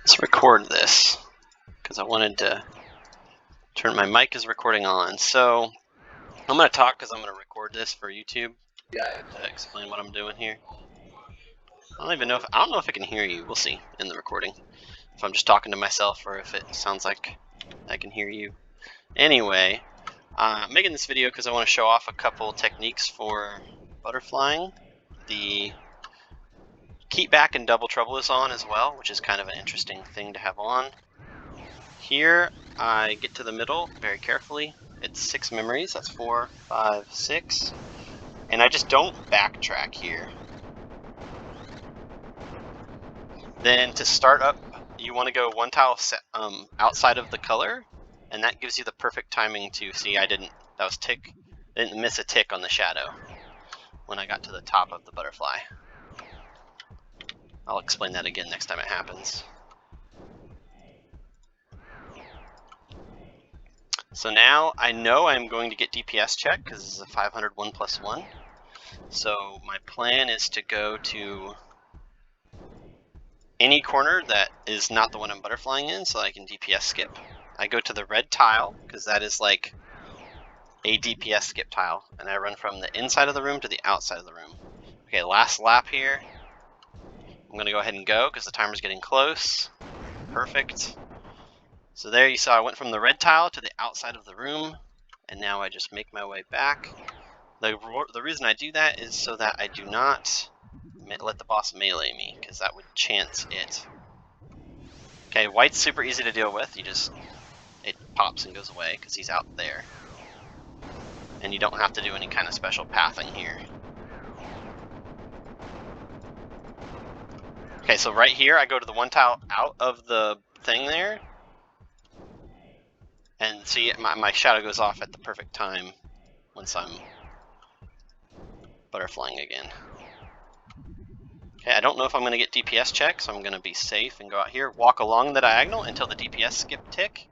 Let's record this because I wanted to turn my mic is recording on. So I'm going to talk because I'm going to record this for YouTube to explain what I'm doing here. I don't know if I can hear you. We'll see in the recording if I'm just talking to myself or if it sounds like I can hear you. Anyway, I'm making this video because I want to show off a couple techniques for butterflying. The keep back and double trouble is on as well, which is kind of an interesting thing to have on. Here I get to the middle very carefully. It's 6 memories, that's 4, 5, 6. And I just don't backtrack here. Then to start up, you want to go one tile outside of the color, and that gives you the perfect timing to see I didn't miss a tick on the shadow when I got to the top of the butterfly. I'll explain that again next time it happens. So now I know I'm going to get DPS check because this is a 500 1+1. So my plan is to go to any corner that is not the one I'm butterflying in so I can DPS skip. I go to the red tile because that is like a DPS skip tile, and I run from the inside of the room to the outside of the room. Okay, last lap here. I'm going to go ahead and go because the timer's getting close. Perfect. So there you saw I went from the red tile to the outside of the room, and now I just make my way back. The reason I do that is so that I do not let the boss melee me, because that would chance it. Okay, white's super easy to deal with. It pops and goes away because he's out there. And you don't have to do any kind of special pathing here. Okay, so right here I go to the one tile out of the thing there. And see, my shadow goes off at the perfect time once I'm butterflying again. Okay, I don't know if I'm going to get DPS check, so I'm going to be safe and go out here, walk along the diagonal until the DPS skip tick,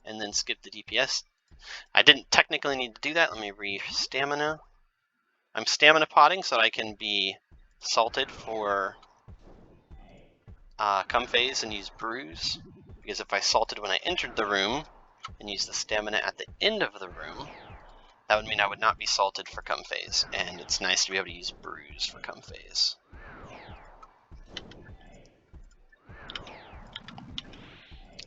and then skip the DPS. I didn't technically need to do that. Let me re-stamina. I'm stamina potting so that I can be salted for come phase and use bruise, because if I salted when I entered the room and used the stamina at the end of the room, that would mean I would not be salted for come phase, and it's nice to be able to use bruise for come phase.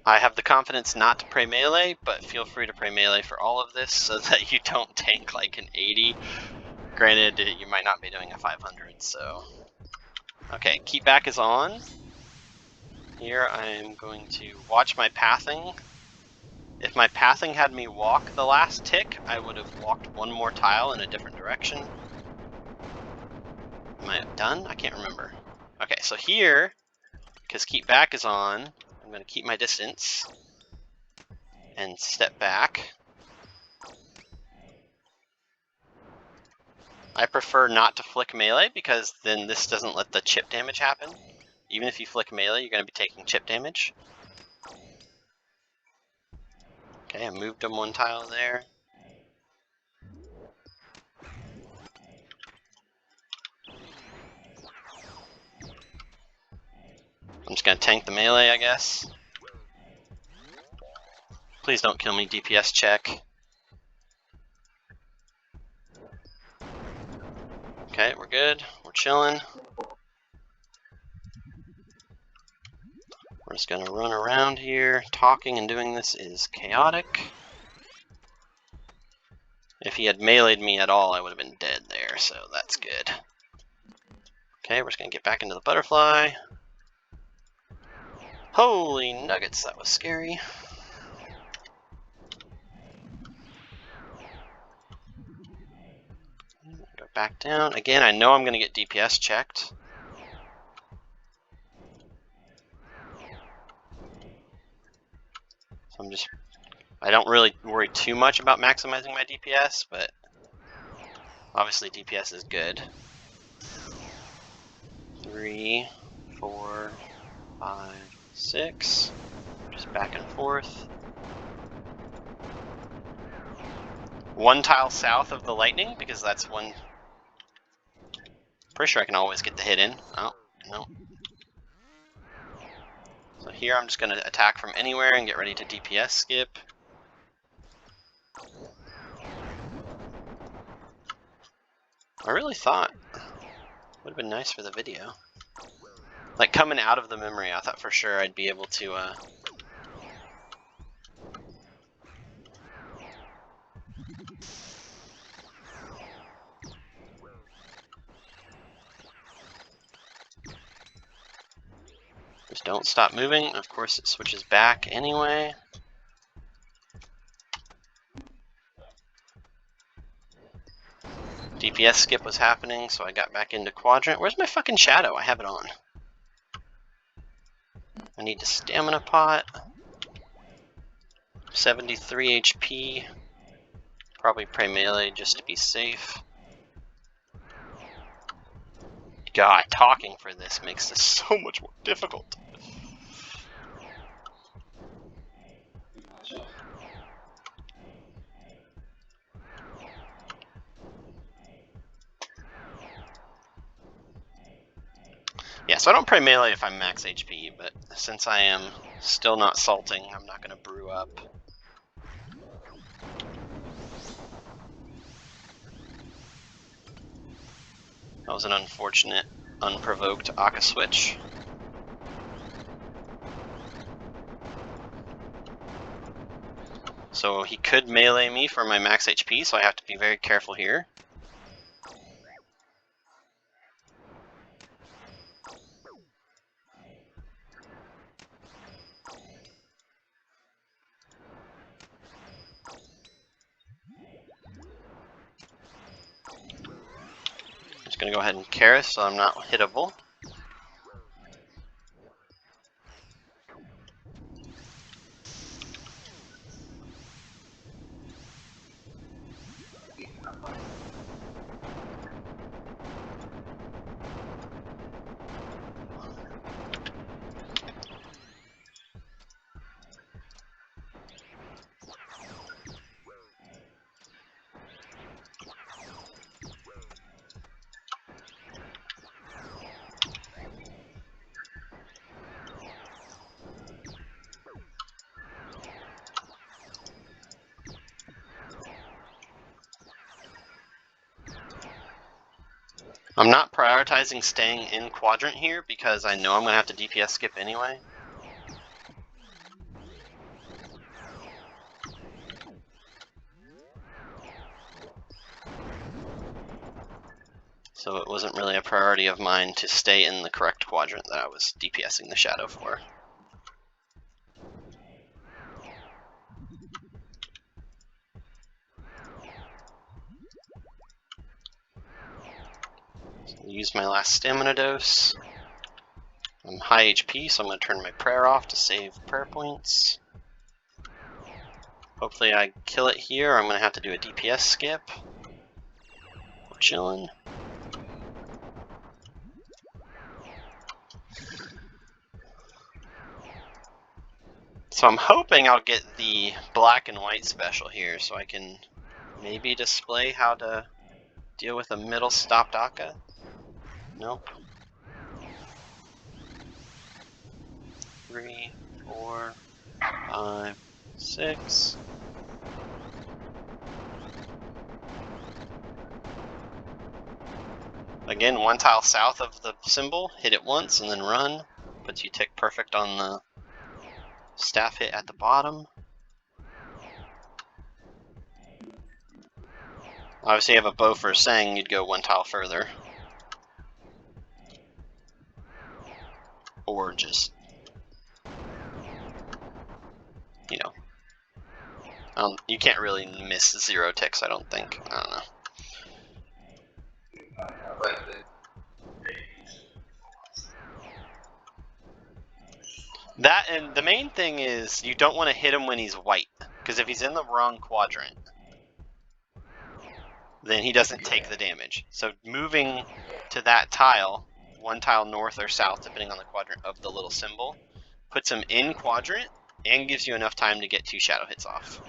I have the confidence not to pray melee, but feel free to pray melee for all of this so that you don't tank like an 80. Granted, you might not be doing a 500, so... Okay, keep back is on. Here I'm going to watch my pathing. If my pathing had me walk the last tick, I would have walked one more tile in a different direction. Am I done? I can't remember. Okay, so here, because keep back is on, I'm going to keep my distance and step back. I prefer not to flick melee because then this doesn't let the chip damage happen. Even if you flick melee, you're going to be taking chip damage. Okay, I moved him one tile there. I'm just going to tank the melee, I guess. Please don't kill me, DPS check. Okay, we're good. We're chilling. We're just going to run around here. Talking and doing this is chaotic. If he had meleeed me at all, I would have been dead there, so that's good. Okay, we're just going to get back into the butterfly. Holy nuggets, that was scary. Go back down. Again, I know I'm going to get DPS checked. So I don't really worry too much about maximizing my DPS, but obviously DPS is good. 3, 4, 5, 6. Just back and forth. One tile south of the lightning, because that's one. Pretty sure I can always get the hit in. Oh, no. So here I'm just going to attack from anywhere and get ready to DPS skip. I really thought it would have been nice for the video. Like coming out of the memory, I thought for sure I'd be able to just don't stop moving. Of course it switches back anyway. DPS skip was happening, so I got back into quadrant. Where's my fucking shadow? I have it on. I need a stamina pot. 73 HP. Probably pray melee just to be safe. God, talking for this makes this so much more difficult. Yeah, so I don't pray melee if I'm max HP, but since I am still not salting, I'm not going to brew up. That was an unfortunate, unprovoked Akkha switch. So he could melee me for my max HP, so I have to be very careful here. I'm just going to go ahead and Karis so I'm not hittable. I'm not prioritizing staying in quadrant here because I know I'm going to have to DPS skip anyway. So it wasn't really a priority of mine to stay in the correct quadrant that I was DPSing the shadow for. So I'll use my last stamina dose. I'm high HP, so I'm going to turn my prayer off to save prayer points. Hopefully I kill it here, or I'm going to have to do a DPS skip. We're chilling. So I'm hoping I'll get the black and white special here so I can maybe display how to deal with a middle stopped Akkha. Nope. 3, 4, 5, 6. Again, one tile south of the symbol, hit it once and then run. Puts you tick perfect on the staff hit at the bottom. Obviously, you have a bow for saying you'd go one tile further. Or just, you know, you can't really miss 0 ticks, I don't think. I don't know. That, and the main thing is you don't want to hit him when he's white, because if he's in the wrong quadrant, then he doesn't take the damage. So moving to that tile, one tile north or south, depending on the quadrant of the little symbol, puts him in quadrant and gives you enough time to get 2 shadow hits off.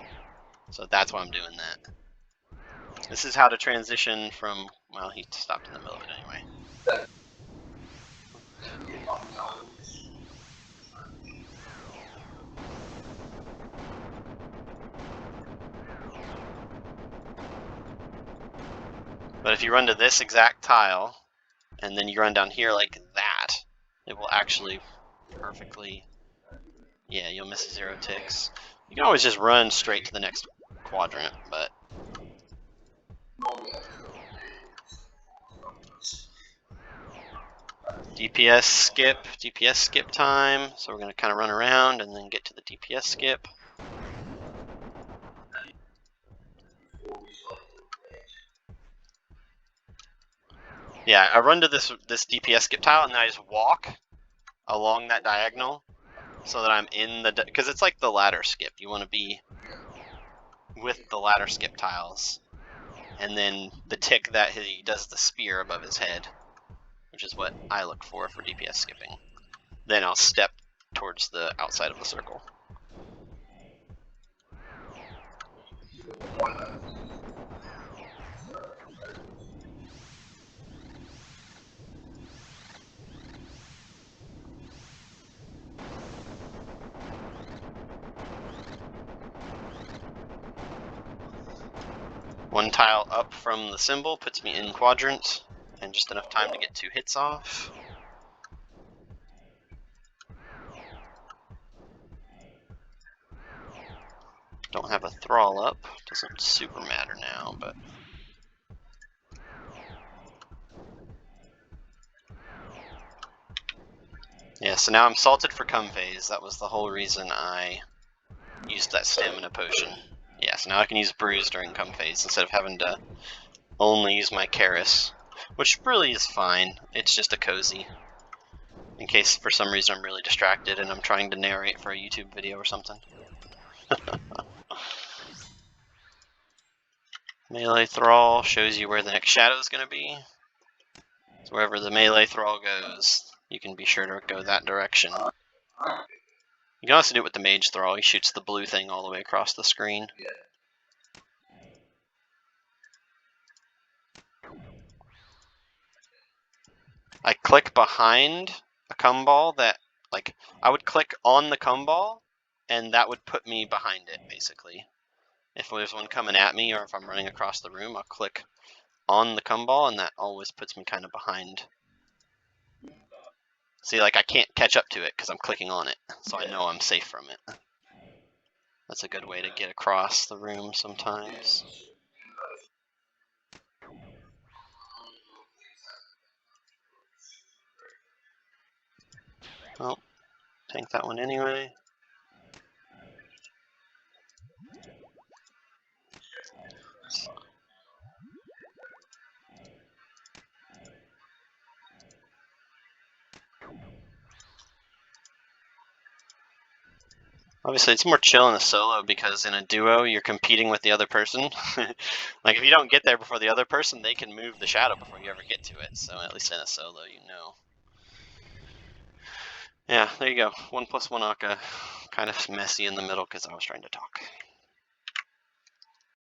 So that's why I'm doing that. This is how to transition from, well, he stopped in the middle of it anyway. But if you run to this exact tile, and then you run down here like that, it will actually perfectly, yeah, you'll miss 0 ticks. You can always just run straight to the next quadrant, but DPS skip time. So we're going to kind of run around and then get to the DPS skip. Yeah, I run to this DPS skip tile and then I just walk along that diagonal so that I'm in the, because it's like the ladder skip. You want to be with the ladder skip tiles, and then the tick that he does the spear above his head, which is what I look for DPS skipping. Then I'll step towards the outside of the circle. One tile up from the symbol puts me in quadrant, and just enough time to get 2 hits off. Don't have a thrall up, doesn't super matter now, but yeah, so now I'm salted for cum phase. That was the whole reason I used that stamina potion. Yeah, so now I can use bruise during cum phase instead of having to only use my Karis, which really is fine. It's just a cozy, in case for some reason I'm really distracted and I'm trying to narrate for a YouTube video or something. Melee Thrall shows you where the next shadow is going to be. So wherever the melee Thrall goes, you can be sure to go that direction. You can also do it with the Mage Thrall. He shoots the blue thing all the way across the screen. I click behind a cum ball that, like, I would click on the cum ball, and that would put me behind it, basically. If there's one coming at me, or if I'm running across the room, I'll click on the cum ball, and that always puts me kind of behind. See, like, I can't catch up to it because I'm clicking on it, so I know I'm safe from it. That's a good way to get across the room sometimes. Oh, tank that one anyway. Obviously, it's more chill in a solo because in a duo, you're competing with the other person. Like, if you don't get there before the other person, they can move the shadow before you ever get to it. So at least in a solo, you know. Yeah, there you go. 1+1 Akkha. Kind of messy in the middle because I was trying to talk.